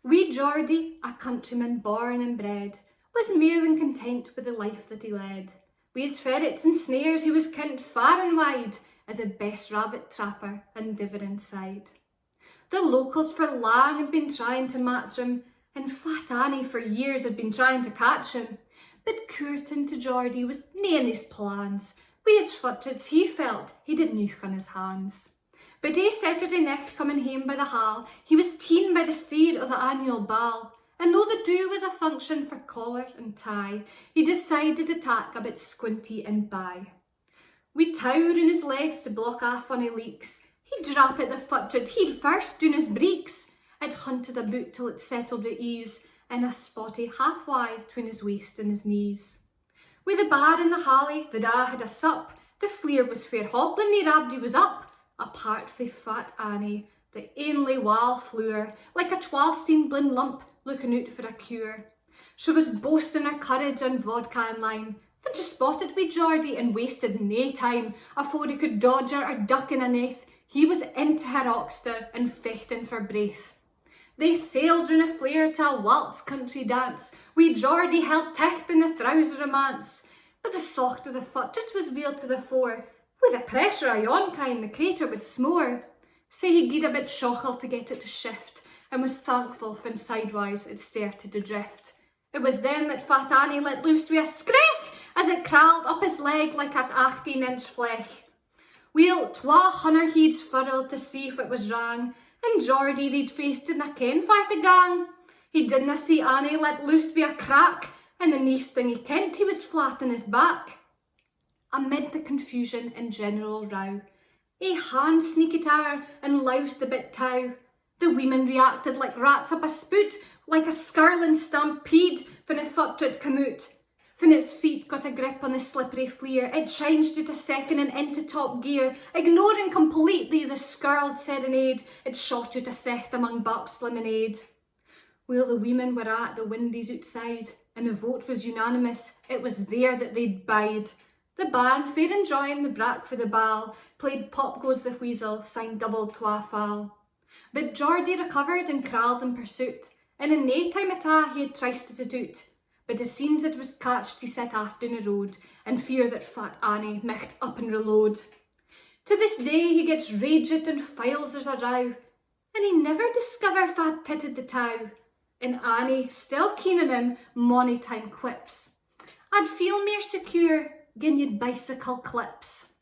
Wee Geordie, a countryman born and bred, was more than content with the life that he led. Wi' his ferrets and snares he was kent far and wide, as a best rabbit trapper and different side. The locals for lang had been trying to match him, and Fat Annie for years had been trying to catch him. But courting to Geordie was nae in his plans. Wi' his futrets he felt he'd a neuch on his hands. But ae Saturday nicht coming hame by the hall, he was ta'en by the steer of the annual ball. And though the do was a function for collar and tie, he decided to tack a bit squinty and buy. Wi' tower in his legs to block off funny leaks, he'd drap at the futret, he'd first doon his breeks. I'd hunted about till it settled with ease, in a spotty half wide tween his waist and his knees. Wi' the bar in the halley, the da had a sup, the fleer was fair hobbling, the rabdi was up. Apart fae Fat Annie, the ainly wall flewer, like a 12-steen blin lump looking out for a cure. She was boasting her courage and vodka and lime, when she spotted wee Geordie and wasted nae time. Afore he could dodge her or duck in a nath, he was into her oxter and fechting for breath. They sailed round a flare to a waltz country dance, wee Geordie held ticht in the trouser romance. But the thought of the futret was weel to the fore, with the pressure o' yon kind the crater would smore. Sae he gied a bit shochel to get it to shift, and was thankful when sidewise it started to drift. It was then that Fat Annie let loose wi' a skreich, as it crawled up his leg like an 18-inch flech. Weel, twa hunner heads furled to see if it was wrong, and Geordie red-faced didna ken far to gang. He didna see Annie let loose wi' a crack, and the neist thing he kent he was flat on his back. Amid the confusion and general row, a hand sneaked out and loused the bit tow. The women reacted like rats up a spout, like a skirling stampede when a futret come out. When its feet got a grip on the slippery fleer, it changed it a second and into top gear. Ignoring completely the skirled serenade, it shot out a secht among Buck's lemonade. While the women were at the windies outside, and the vote was unanimous, it was there that they'd bide. The band, fair enjoying the brack for the ball, played Pop Goes the Weasel, sang double twa fall. But Geordie recovered and crawled in pursuit, and in nae time at a he had trysted it out. But as soon as it was catched he set off down the road, in fear that Fat Annie micht up and reload. To this day he gets raged and files there's a row, and he never discover Fat titted the tow. And Annie, still keen on him, mony time quips, I'd feel mair secure gin you'd bicycle clips.